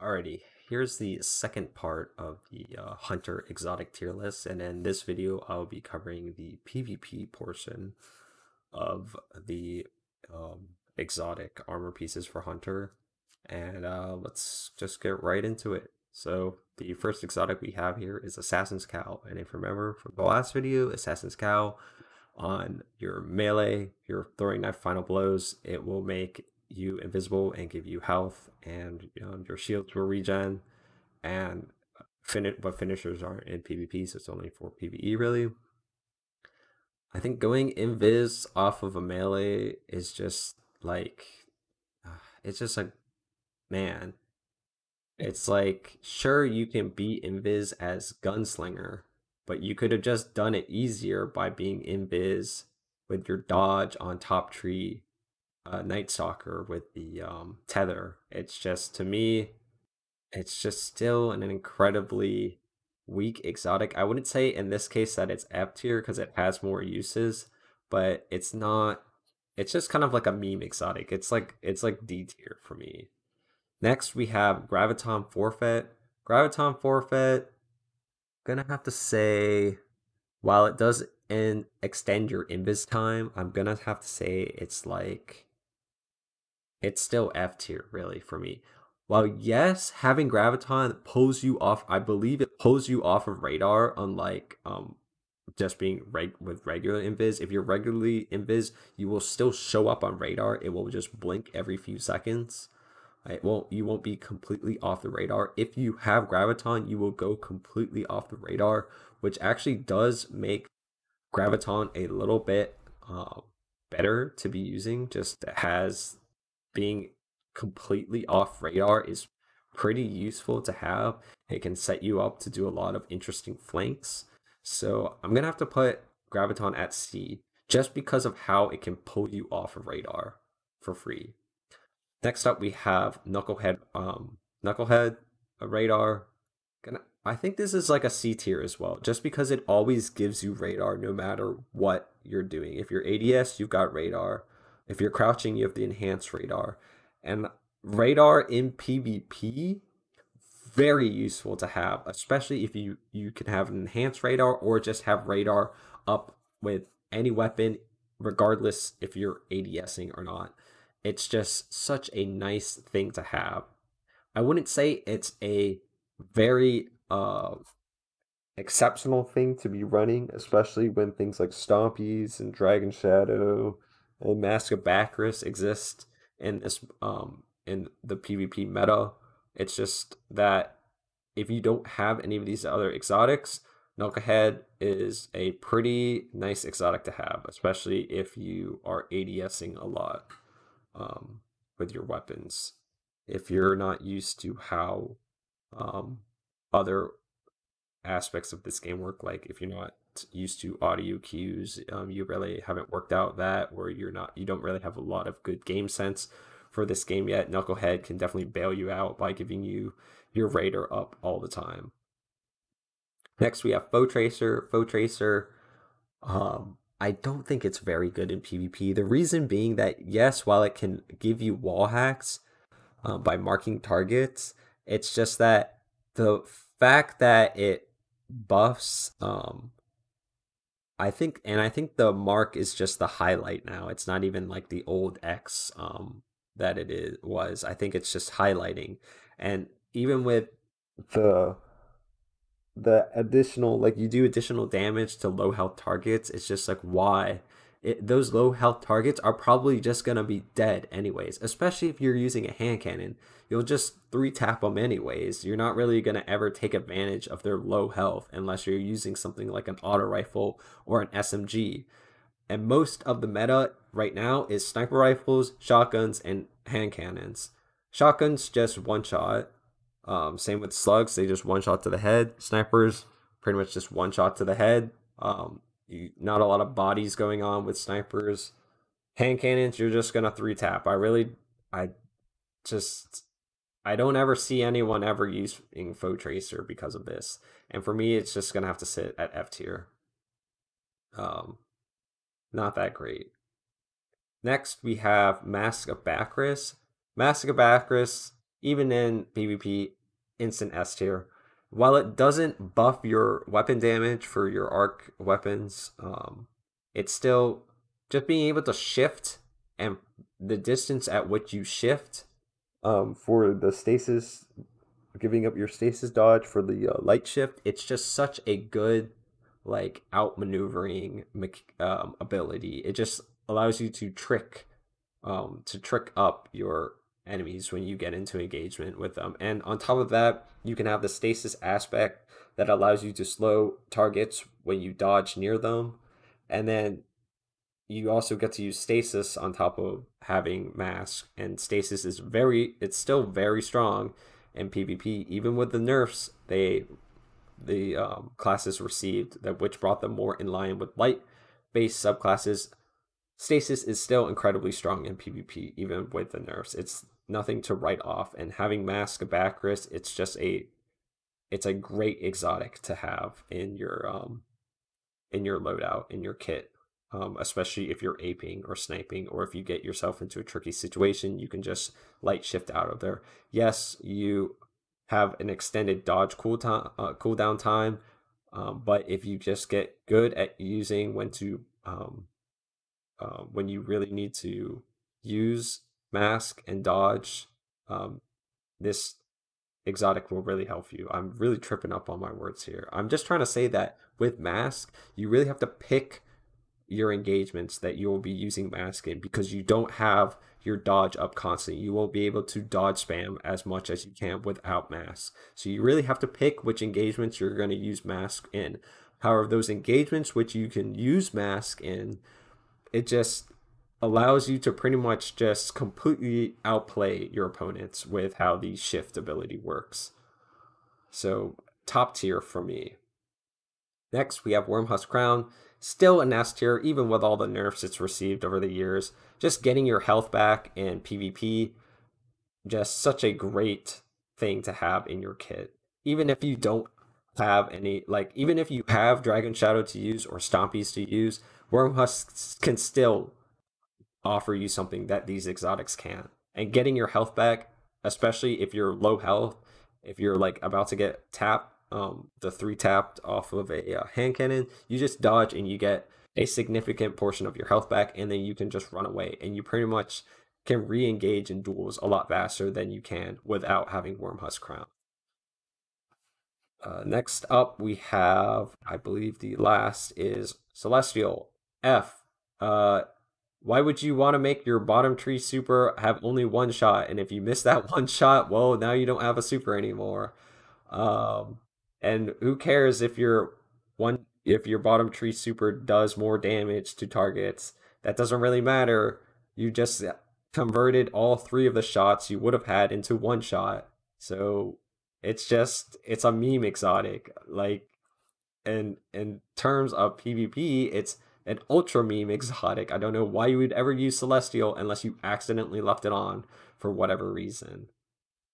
Alrighty, here's the second part of the Hunter exotic tier list, and in this video I'll be covering the PvP portion of the exotic armor pieces for Hunter, and let's just get right into it. So the first exotic we have here is Assassin's Cowl, and if you remember from the last video, Assassin's Cowl on your melee, your throwing knife final blows, it will make you invisible and give you health, and your shields will regen. And but finishers aren't in PvP, so it's only for PvE really. I think going invis off of a melee is just like, it's just like, man, it's like, sure, you can be invis as gunslinger, but you could have just done it easier by being invis with your dodge on top tree, Night Stalker with the tether. It's just, to me, it's just still an incredibly weak exotic. I wouldn't say in this case that it's F tier because it has more uses, but it's not. It's just kind of like a meme exotic. It's like D tier for me. Next we have Graviton Forfeit. Graviton Forfeit, gonna have to say, while it does extend your invis time, I'm gonna have to say it's like, it's still F tier really for me. While yes, having Graviton pulls you off, I believe it pulls you off of radar, unlike just being with regular invis. If you're regularly invis, you will still show up on radar. It will just blink every few seconds. You won't be completely off the radar. If you have Graviton, you will go completely off the radar, which actually does make Graviton a little bit better to be using. Just has being completely off radar is pretty useful to have. It can set you up to do a lot of interesting flanks. So I'm gonna have to put Graviton at C just because of how it can pull you off of radar for free. Next up we have Knucklehead. Knucklehead, a radar. I think this is like a C tier as well, just because it always gives you radar no matter what you're doing. If you're ADS, you've got radar. If you're crouching, you have the enhanced radar. And radar in PvP, very useful to have, especially if you can have an enhanced radar or just have radar up with any weapon, regardless if you're ADSing or not. It's just such a nice thing to have. I wouldn't say it's a very exceptional thing to be running, especially when things like Stompies and Dragon Shadow and Mask of Bacchus exist in this in the PvP meta. It's just that if you don't have any of these other exotics, Knucklehead is a pretty nice exotic to have, especially if you are ADSing a lot with your weapons. If you're not used to how other aspects of this game work, like if you're not used to audio cues, you really haven't worked out that, or you don't really have a lot of good game sense for this game yet, Knucklehead can definitely bail you out by giving you your radar up all the time. Next we have Foe Tracer. Foe Tracer, I don't think it's very good in PvP. The reason being that yes, while it can give you wall hacks by marking targets, it's just that the fact that it buffs, I think the mark is just the highlight now. It's not even like the old X that it was. I think it's just highlighting. And even with the additional, like, you do additional damage to low health targets, it's just like, why? Those low health targets are probably just gonna be dead anyways, especially if you're using a hand cannon. You'll just 3-tap them anyways. You're not really gonna ever take advantage of their low health unless you're using something like an auto rifle or an SMG. And most of the meta right now is sniper rifles, shotguns, and hand cannons. Shotguns just one shot. Same with slugs, they just one shot to the head. Snipers, pretty much just one shot to the head. Not a lot of bodies going on with snipers. Hand cannons, you're just gonna 3-tap. I don't ever see anyone ever using Foe Tracer because of this. And for me, it's just gonna have to sit at F tier. Not that great. Next, we have Mask of Bacchus. Mask of Bacchus, even in PvP, instant S tier. While it doesn't buff your weapon damage for your arc weapons, it's still just being able to shift and the distance at which you shift for the stasis, giving up your stasis dodge for the light shift. It's just such a good like outmaneuvering ability. It just allows you to trick up your enemies when you get into engagement with them. And on top of that, you can have the stasis aspect that allows you to slow targets when you dodge near them. And then you also get to use stasis on top of having mask, and stasis is it's still very strong in PvP. Even with the nerfs the classes received, that which brought them more in line with light based subclasses, stasis is still incredibly strong in PvP even with the nerfs. It's nothing to write off, and having mask of Bacchus, it's a great exotic to have in your loadout, in your kit. Especially if you're aping or sniping, or if you get yourself into a tricky situation, you can just light shift out of there. Yes, you have an extended dodge cooldown time, but if you just get good at using when you really need to use mask and dodge, this exotic will really help you. I'm really tripping up on my words here. I'm just trying to say that with mask, you really have to pick your engagements that you will be using mask in, because you don't have your dodge up constantly. You won't be able to dodge spam as much as you can without mask. So you really have to pick which engagements you're going to use mask in. However, those engagements which you can use mask in, it just allows you to pretty much just completely outplay your opponents with how the shift ability works. So top tier for me. Next, we have Wormhusk Crown. Still an S tier, even with all the nerfs it's received over the years. Just getting your health back in PvP, just such a great thing to have in your kit. Even if you don't have any, even if you have Dragon Shadow to use or Stompies to use, Wormhusk can still offer you something that these exotics can't. And getting your health back, especially if you're low health, if you're about to get tapped, the 3 tapped off of a hand cannon, you just dodge and you get a significant portion of your health back, and then you can just run away, and you pretty much can re-engage in duels a lot faster than you can without having Wormhusk Crown. Next up, we have, I believe the last is Celestial F. Why would you want to make your bottom tree super have only 1 shot? And if you miss that 1 shot, well, now you don't have a super anymore. And who cares if your bottom tree super does more damage to targets? That doesn't really matter. You just converted all 3 of the shots you would have had into 1 shot. So it's a meme exotic. In terms of PvP, it's an ultra meme exotic. I don't know why you would ever use Celestial unless you accidentally left it on for whatever reason.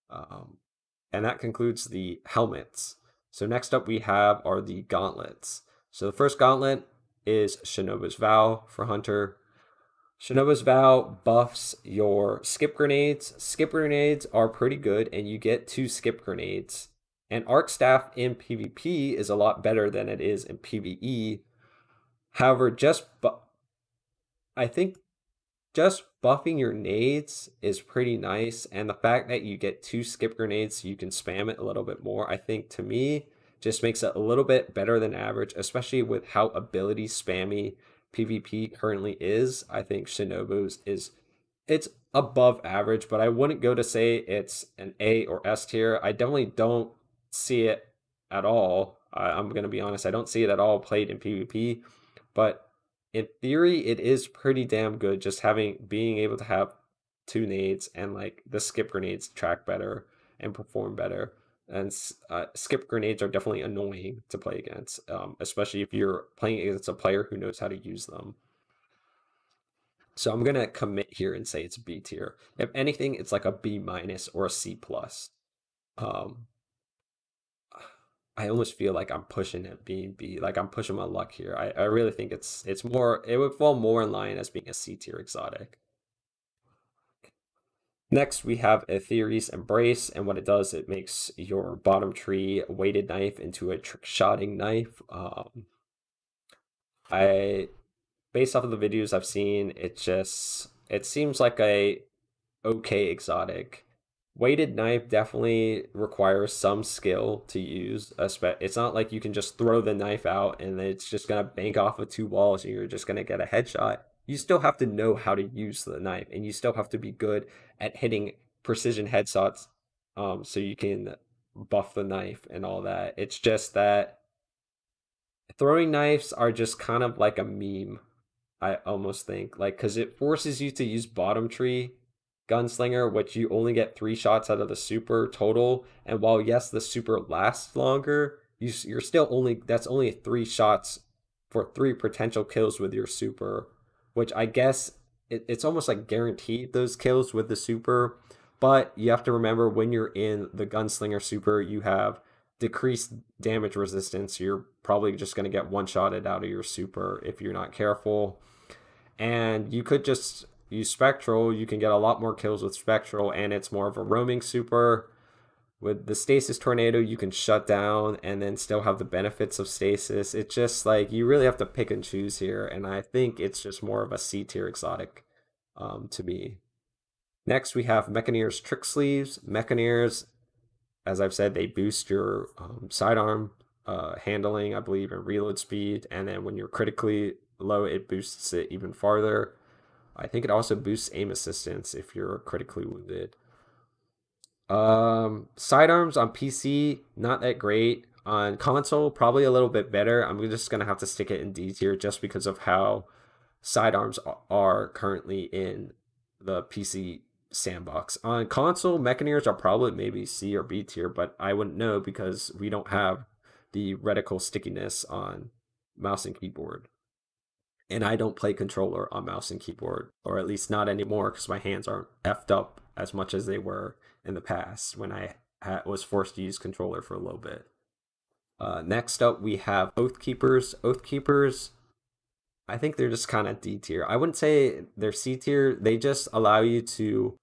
And that concludes the helmets. So next up we have are the gauntlets. So the first gauntlet is Shinobu's Vow for Hunter. Shinobu's Vow buffs your skip grenades. Skip grenades are pretty good, and you get 2 skip grenades. And Arc Staff in PvP is a lot better than it is in PvE. However, I think just buffing your nades is pretty nice, and the fact that you get 2 skip grenades so you can spam it a little bit more, I think to me just makes it a little bit better than average, especially with how ability spammy PvP currently is. I think Shinobu's it's above average, but I wouldn't go to say it's an A or S tier. I definitely don't see it at all. I'm going to be honest, I don't see it at all played in PvP, but in theory, it is pretty damn good just being able to have 2 nades, and the skip grenades track better and perform better. And skip grenades are definitely annoying to play against, especially if you're playing against a player who knows how to use them. So I'm gonna commit here and say it's B tier. If anything, it's like a B minus or a C plus. I almost feel like I'm pushing it being B, I'm pushing my luck here. I really think it's more, it would fall more in line as being a C tier exotic. Next, we have Aetheri's Embrace, and what it does, it makes your bottom tree weighted knife into a trick-shotting knife. Based off of the videos I've seen, it seems like a okay exotic. Weighted knife definitely requires some skill to use. It's not like you can just throw the knife out and it's just gonna bank off of two walls and you're just gonna get a headshot. You still have to know how to use the knife, and you still have to be good at hitting precision headshots, so you can buff the knife and all that. It's just that throwing knives are just kind of like a meme, I almost think, like, because it forces you to use bottom tree gunslinger, which you only get 3 shots out of the super total. And while yes, the super lasts longer, you're still only that's only 3 shots for 3 potential kills with your super, which I guess it's almost like guaranteed those kills with the super. But you have to remember, when you're in the gunslinger super, you have decreased damage resistance. You're probably just going to get one-shotted out of your super if you're not careful. And you could just use Spectral. You can get a lot more kills with Spectral, and it's more of a roaming super. With the Stasis Tornado, you can shut down and then still have the benefits of Stasis. It's just like you really have to pick and choose here, and I think it's just more of a C tier exotic to me. Next, we have Mechaneer's Trick Sleeves. Mechaneers, as I've said, they boost your sidearm handling, I believe, and reload speed, and then when you're critically low, it boosts it even farther. I think it also boosts aim assistance if you're critically wounded. Sidearms on PC, not that great. On console, probably a little bit better. I'm just gonna have to stick it in D tier just because of how sidearms are currently in the PC sandbox. On console, Mechaneers are probably maybe C or B tier, but I wouldn't know because we don't have the reticle stickiness on mouse and keyboard. And I don't play controller on mouse and keyboard, or at least not anymore, because my hands aren't effed up as much as they were in the past when I was forced to use controller for a little bit. Next up, we have Oathkeepers. Oathkeepers, I think they're just kind of D tier. I wouldn't say they're C tier. They just allow you to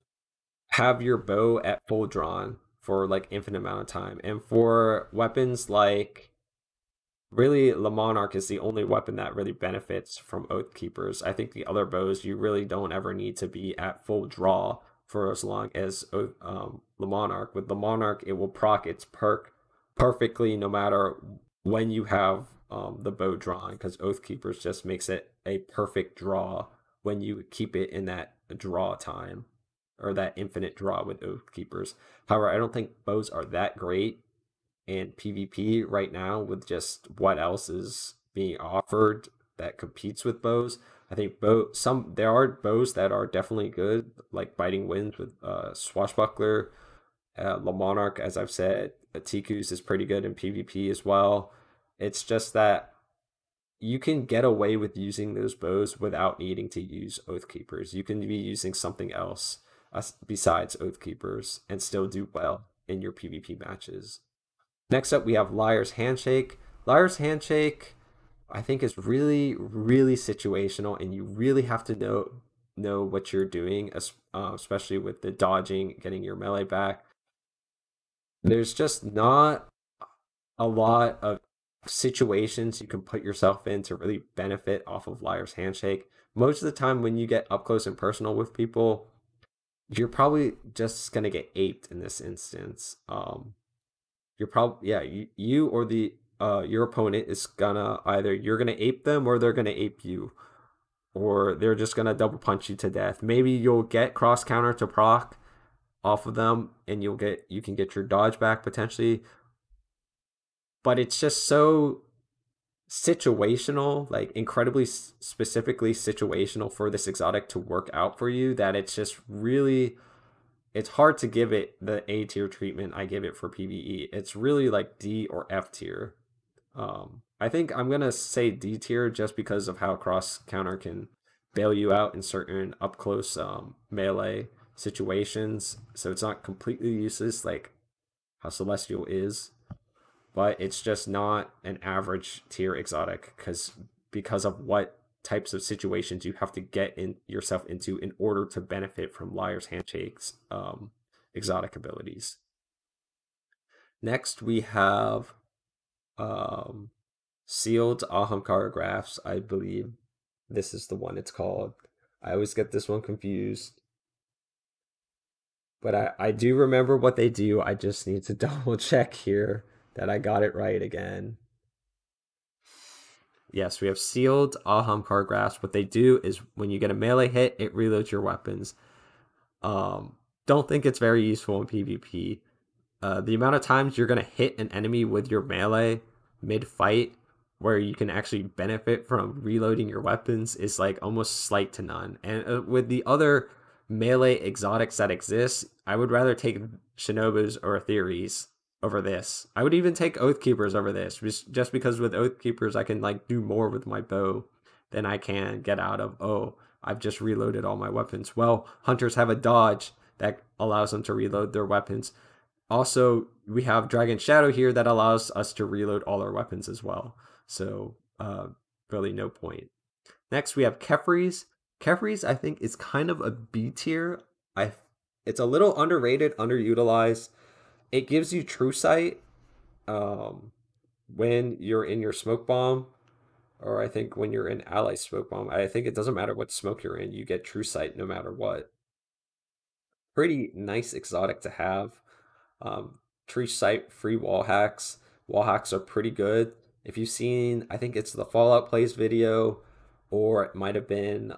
have your bow at full drawn for like infinite amount of time. And for weapons like, really, Le Monarch is the only weapon that really benefits from Oathkeepers. I think the other bows, you really don't ever need to be at full draw for as long as Le Monarch. With Le Monarch, it will proc its perk perfectly no matter when you have the bow drawn, because Oathkeepers just makes it a perfect draw when you keep it in that draw time, or that infinite draw with Oathkeepers. However, I don't think bows are that great in PvP right now with just what else is being offered that competes with bows. I think there are bows that are definitely good, like Biting Winds with Swashbuckler. Le Monarch, as I've said, Tikus is pretty good in PvP as well. It's just that you can get away with using those bows without needing to use Oathkeepers. You can be using something else besides Oathkeepers and still do well in your PvP matches. Next up, we have Liar's Handshake. Liar's Handshake, I think, is really, really situational, and you really have to know what you're doing, especially with the dodging, getting your melee back. There's just not a lot of situations you can put yourself in to really benefit off of Liar's Handshake. Most of the time when you get up close and personal with people, you're probably just gonna get aped in this instance. You're probably, yeah, you or the your opponent is gonna, either you're gonna ape them or they're gonna ape you, or they're just gonna double punch you to death. Maybe you'll get cross counter to proc off of them, and you can get your dodge back potentially. But it's just so situational, like incredibly specifically situational for this exotic to work out for you, that it's just really, it's hard to give it the A tier treatment I give it for PvE. It's really like D or F tier. I think I'm gonna say D tier just because of how cross counter can bail you out in certain up close melee situations. So it's not completely useless like how Celestial is, but it's just not an average tier exotic because of what types of situations you have to get in yourself into in order to benefit from Liar's Handshake's exotic abilities. Next, we have Sealed Ahamkara Graphs. I believe this is the one it's called. I always get this one confused. But I do remember what they do. I just need to double check here that I got it right again. Yes, we have Sealed Ahamkara Graphs. What they do is when you get a melee hit, it reloads your weapons. Don't think it's very useful in PvP. The amount of times you're going to hit an enemy with your melee mid-fight where you can actually benefit from reloading your weapons is like almost slight to none. And with the other melee exotics that exist, I would rather take Shinobus or Theories over this. I would even take Oathkeepers over this, just because with Oathkeepers I can like do more with my bow than I can get out of, oh, I've just reloaded all my weapons. Well, Hunters have a dodge that allows them to reload their weapons. Also, we have Dragon Shadow here that allows us to reload all our weapons as well. So, really no point. Next, we have Kefris. Kefris, I think, is kind of a B tier. It's a little underrated, underutilized. It gives you True Sight when you're in your Smoke Bomb, or I think when you're in Ally Smoke Bomb. I think it doesn't matter what smoke you're in, you get True Sight no matter what. Pretty nice exotic to have. True Sight free wall hacks. Wall hacks are pretty good. If you've seen, I think it's the Fallout Plays video, or it might have been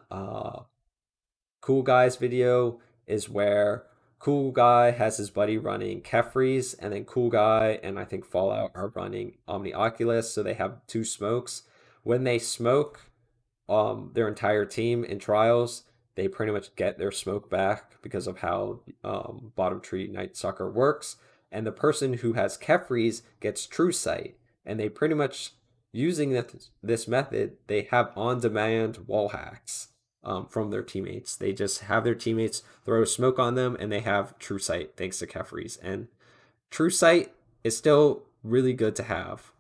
Cool Guy's video, is where Cool Guy has his buddy running Kefris, and then Cool Guy and I think Fallout are running Omni Oculus, so they have two smokes. When they smoke their entire team in Trials, they pretty much get their smoke back because of how Bottom Tree Night Sucker works. And the person who has Kefris gets True Sight. And they pretty much, using this method, they have on-demand wall hacks from their teammates. They just have their teammates throw smoke on them, and they have True Sight thanks to Kefris. And True Sight is still really good to have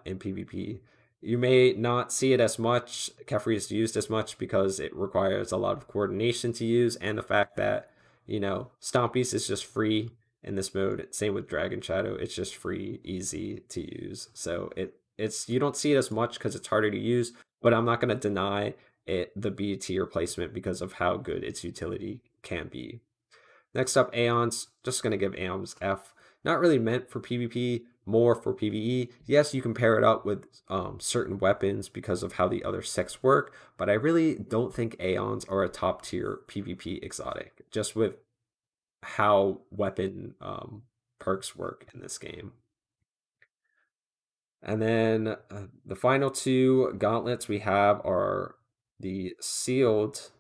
in PvP. You may not see it as much, Kefri is used as much because it requires a lot of coordination to use, and the fact that, you know, Stompies is just free in this mode. Same with Dragon Shadow, it's just free, easy to use. So it's you don't see it as much because it's harder to use, but I'm not going to deny it the B tier placement because of how good its utility can be. Next up, Aeons. Just going to give Aeons F. Not really meant for PvP, more for PvE. Yes, you can pair it up with certain weapons because of how the other sects work, but I really don't think Aeons are a top tier PvP exotic, just with how weapon perks work in this game. And then the final two gauntlets we have are the Sealed,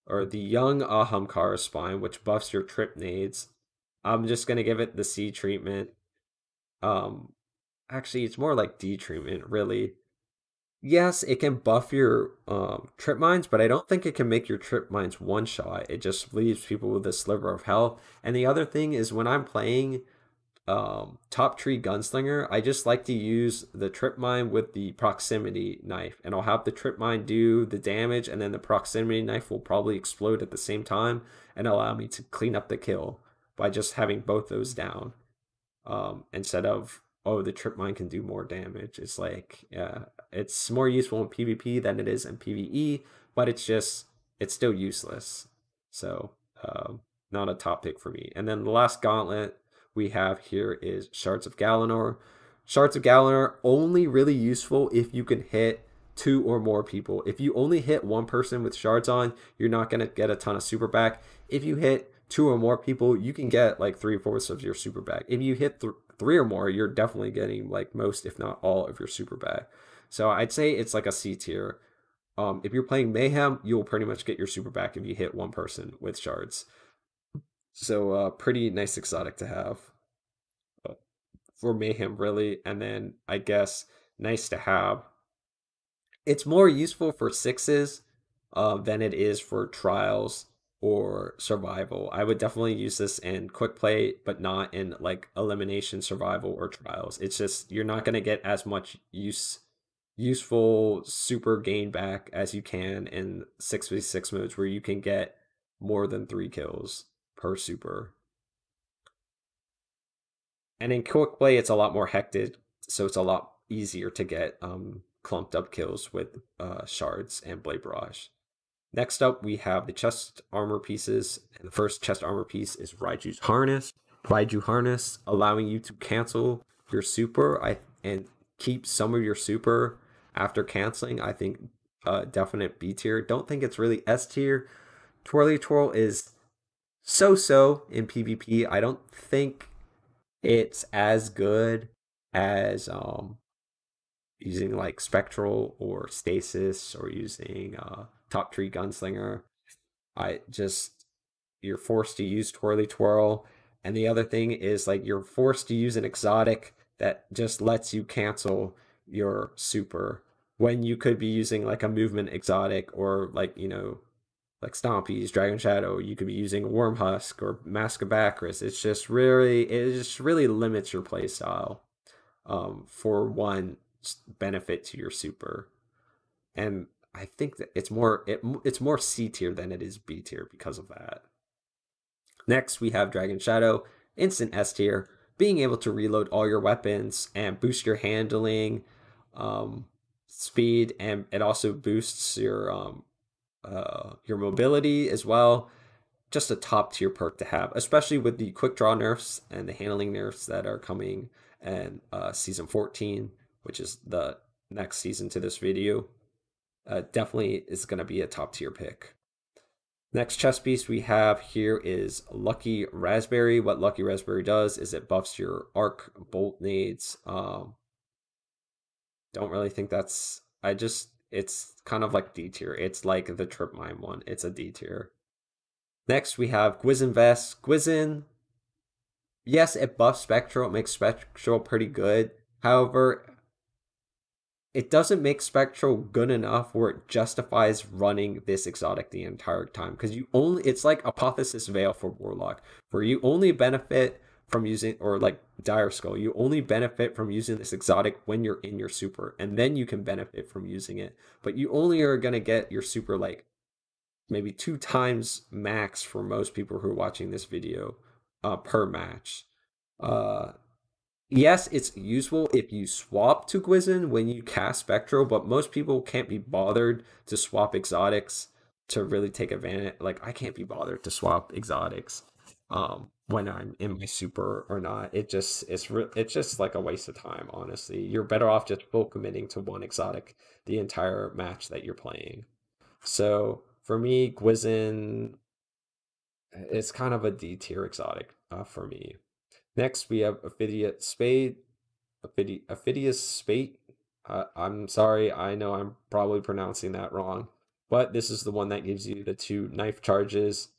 or the Young Ahamkara Spine, which buffs your trip nades. I'm just going to give it the C treatment. Actually, it's more like D treatment, really. Yes, it can buff your trip mines, but I don't think it can make your trip mines one-shot. It just leaves people with a sliver of health. And the other thing is, when I'm playing Top Tree Gunslinger, I just like to use the trip mine with the proximity knife, and I'll have the trip mine do the damage, and then the proximity knife will probably explode at the same time and allow me to clean up the kill by just having both those down, instead of, oh, the trip mine can do more damage. It's like, it's more useful in PvP than it is in PvE, but it's still useless. So not a top pick for me. And then the last gauntlet we have here is Shards of Galanor. Shards of Galanor only really useful if you can hit 2 or more people. If you only hit one person with shards on, you're not going to get a ton of super back. If you hit 2 or more people, you can get like 3/4 of your super back. If you hit 3 or more, you're definitely getting like most, if not all, of your super back. So I'd say it's like a C tier. If you're playing Mayhem, you'll pretty much get your super back if you hit one person with shards. So pretty nice exotic to have for Mayhem, really. And then I guess nice to have. It's more useful for 6s than it is for Trials or Survival. I would definitely use this in Quick Play, but not in like Elimination, Survival, or Trials. It's just, you're not going to get as much use useful super gain back as you can in 6v6 modes where you can get more than 3 kills per super. And in quick play, it's a lot more hectic, so it's a lot easier to get clumped up kills with shards and blade barrage. Next up, we have the chest armor pieces. And the first chest armor piece is Raiju's Harness. Raiju Harness, allowing you to cancel your super and keep some of your super after canceling. I think definite B tier. Don't think it's really S tier. Twirly Twirl is so in PvP. I don't think it's as good as using like Spectral or Stasis or using Top Tree Gunslinger. You're forced to use Twirly Twirl. And the other thing is like you're forced to use an exotic that just lets you cancel your super when you could be using like a movement exotic or like, you know, like Stompies, Dragon Shadow, you could be using Worm Husk or Mask of Bacchus. It just really limits your playstyle for one benefit to your super. And I think that it's more C tier than it is B tier because of that. Next, we have Dragon Shadow, instant S tier, being able to reload all your weapons and boost your handling, speed, and it also boosts your mobility as well. Just a top tier perk to have, especially with the quick draw nerfs and the handling nerfs that are coming in season 14, which is the next season to this video. Definitely is going to be a top tier pick. Next chest piece we have here is Lucky Raspberry. What Lucky Raspberry does is it buffs your arc bolt nades. Don't really think that's... it's kind of like D tier. It's like the Trip Mine one. It's a D tier. Next we have Gwizzin Vest. Gwizzin, yes, it buffs Spectral. It makes Spectral pretty good. However, it doesn't make Spectral good enough where it justifies running this exotic the entire time. Because it's like Apotheosis Veil for Warlock, where you only benefit from using, or like Dire Skull, you only benefit from using this exotic when you're in your super, and then you can benefit from using it. But you only are gonna get your super like maybe 2 times max for most people who are watching this video per match. Yes, it's useful if you swap to Gwizzin when you cast Spectral, but most people can't be bothered to swap exotics to really take advantage. Like, I can't be bothered to swap exotics when I'm in my super or not. It's just like a waste of time, honestly. You're better off just full committing to one exotic the entire match that you're playing. So for me, Gwizzin is kind of a D tier exotic for me. Next, we have Ophidius Spade. Ophidius Spate. I'm sorry, I know I'm probably pronouncing that wrong, but this is the one that gives you the 2 knife charges.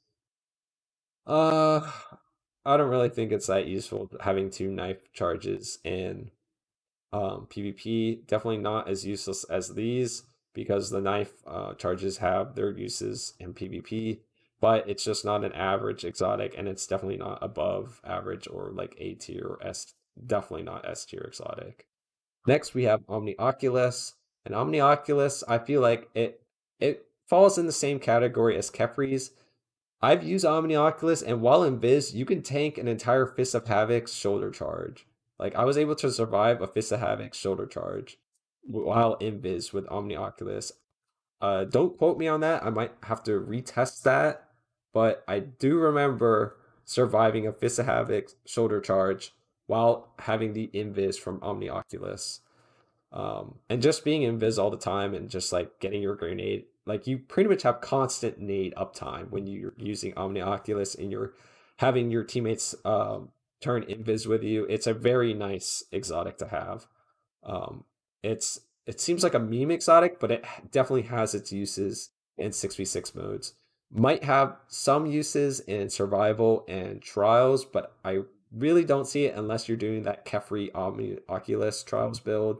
I don't really think it's that useful having 2 knife charges in PvP. Definitely not as useless as these because the knife charges have their uses in PvP. But it's just not an average exotic, and it's definitely not above average or like A tier or S. Definitely not S tier exotic. Next, we have Omnioculus. And Omnioculus, I feel like it falls in the same category as Kefri's. I've used Omnioculus, and while in Viz, you can tank an entire Fist of Havoc's shoulder charge. Like, I was able to survive a Fist of Havoc's shoulder charge while in Viz with Omnioculus. Don't quote me on that. I might have to retest that. But I do remember surviving a Fist of Havoc shoulder charge while having the invis from Omnioculus. And just being invis all the time and just like getting your grenade, like you pretty much have constant nade uptime when you're using Omnioculus and you're having your teammates turn invis with you. It's a very nice exotic to have. It seems like a meme exotic, but it definitely has its uses in 6v6 modes. Might have some uses in survival and trials, but I really don't see it unless you're doing that Kefri Omnioculus trials build.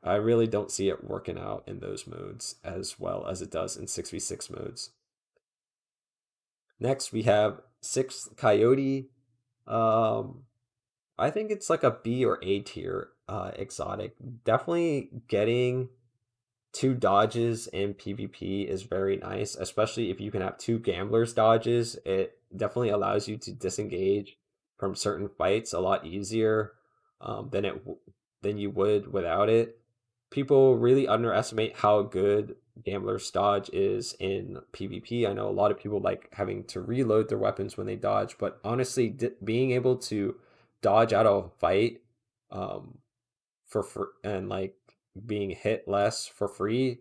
I really don't see it working out in those modes as well as it does in 6v6 modes. Next, we have 6th Coyote. I think it's like a B or A tier exotic. Definitely getting two dodges in PvP is very nice, especially if you can have two gamblers dodges. It definitely allows you to disengage from certain fights a lot easier than you would without it. People really underestimate how good gambler's dodge is in PvP. I know a lot of people like having to reload their weapons when they dodge, but honestly, being able to dodge out of a fight um, and like being hit less for free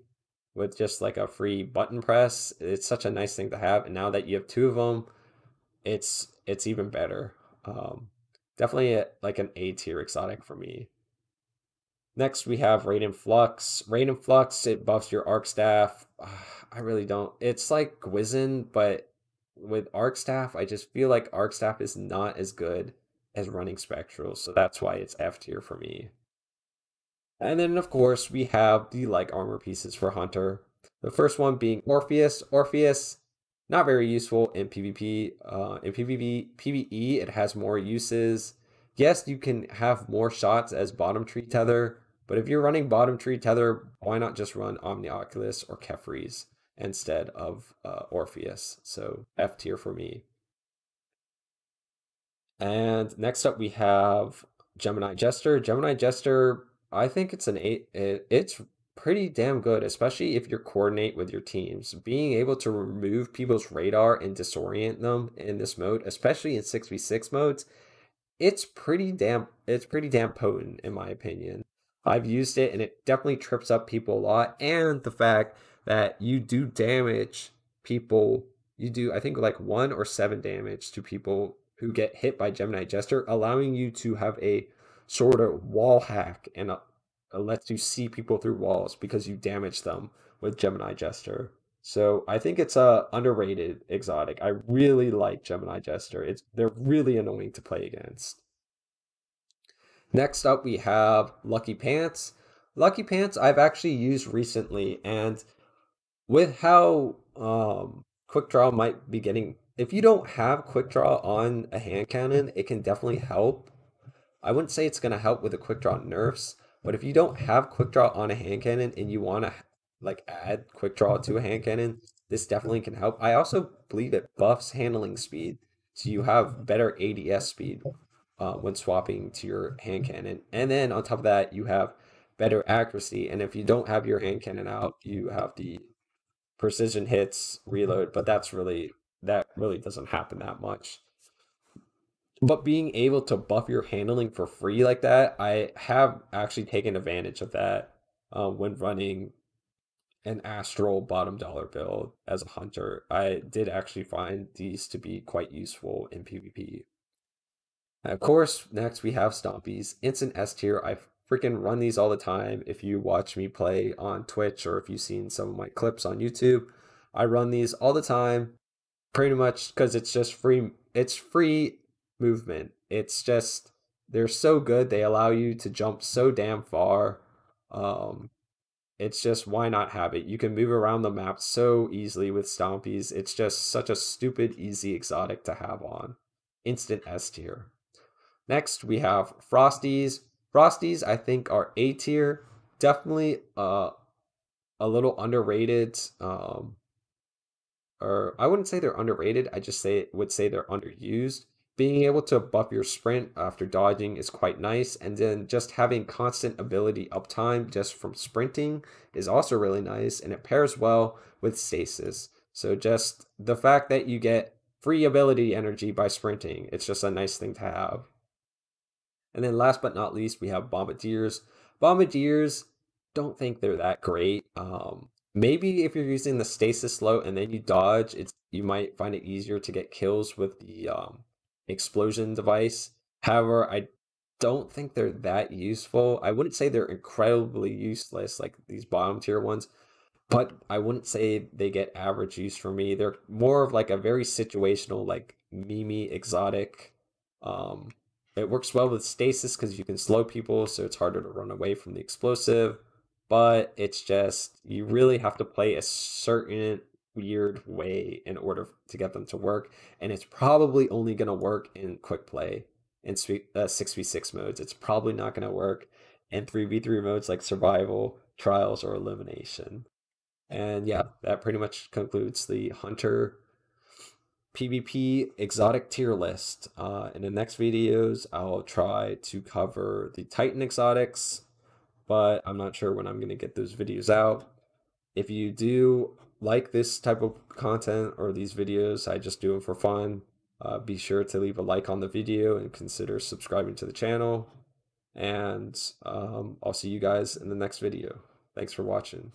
with just like a free button press, it's such a nice thing to have. And now that you have two of them, it's even better. Definitely like an A tier exotic for me. Next, we have Raiden Flux. Raiden Flux, it buffs your Arc Staff. I really don't. It's like Gwizzin, but with Arc Staff, I just feel like Arc Staff is not as good as running Spectral, so that's why it's F tier for me. And then, of course, we have the like armor pieces for Hunter. The first one being Orpheus. Orpheus, not very useful in PvP. In PvE, it has more uses. Yes, you can have more shots as bottom tree tether, but if you're running bottom tree tether, why not just run Omnioculus or Kefries instead of Orpheus? So F tier for me. And next up we have Gemini Jester. Gemini Jester, I think it's an 8. It's pretty damn good, especially if you coordinate with your teams. Being able to remove people's radar and disorient them in this mode, especially in 6v6 modes, it's pretty damn potent in my opinion. I've used it and it definitely trips up people a lot, and the fact that you do damage people, you do I think like 1 or 7 damage to people who get hit by Gemini Jester, allowing you to have a sort of wall hack and lets you see people through walls because you damage them with Gemini Jester. So I think it's a underrated exotic. I really like Gemini Jester. They're really annoying to play against. Next up we have Lucky Pants. Lucky Pants I've actually used recently, and with how quick draw might be getting, if you don't have quick draw on a hand cannon, it can definitely help. I wouldn't say it's going to help with the quick draw nerfs, but if you don't have quick draw on a hand cannon and you want to like add quick draw to a hand cannon, this definitely can help. I also believe it buffs handling speed, so you have better ADS speed when swapping to your hand cannon. And then on top of that, you have better accuracy. And if you don't have your hand cannon out, you have the precision hits reload, but that really doesn't happen that much. But being able to buff your handling for free like that, I have actually taken advantage of that when running an Astral bottom dollar build as a hunter. I did actually find these to be quite useful in PvP. And of course, next we have Stompies. Instant S tier. I freaking run these all the time. If you watch me play on Twitch or if you've seen some of my clips on YouTube, I run these all the time pretty much because it's just free. It's free movement. It's just, they're so good. They allow you to jump so damn far. It's just, why not have it? You can move around the map so easily with Stompies. It's just such a stupid easy exotic to have on. Instant S tier. Next we have Frosties. Frosties I think are A tier. Definitely a little underrated. Or I wouldn't say they're underrated. I just would say they're underused. Being able to buff your sprint after dodging is quite nice, and then just having constant ability uptime just from sprinting is also really nice, and it pairs well with stasis. So just the fact that you get free ability energy by sprinting, it's just a nice thing to have. And then last but not least, we have Bombardiers. Bombardiers, don't think they're that great. Maybe if you're using the stasis slow and then you dodge, you might find it easier to get kills with the explosion device. However, I don't think they're that useful. I wouldn't say they're incredibly useless like these bottom tier ones, but I wouldn't say they get average use for me. They're more of like a very situational, like meme exotic. It works well with stasis because you can slow people, so it's harder to run away from the explosive. But it's just, you really have to play a certain weird way in order to get them to work, and it's probably only going to work in quick play in 6v6 modes. It's probably not going to work in 3v3 modes like survival, trials or elimination. And yeah, that pretty much concludes the Hunter PvP exotic tier list. In the next videos, I'll try to cover the Titan exotics, but I'm not sure when I'm going to get those videos out. If you do like this type of content or these videos, I just do them for fun. Be sure to leave a like on the video and consider subscribing to the channel. And I'll see you guys in the next video. Thanks for watching.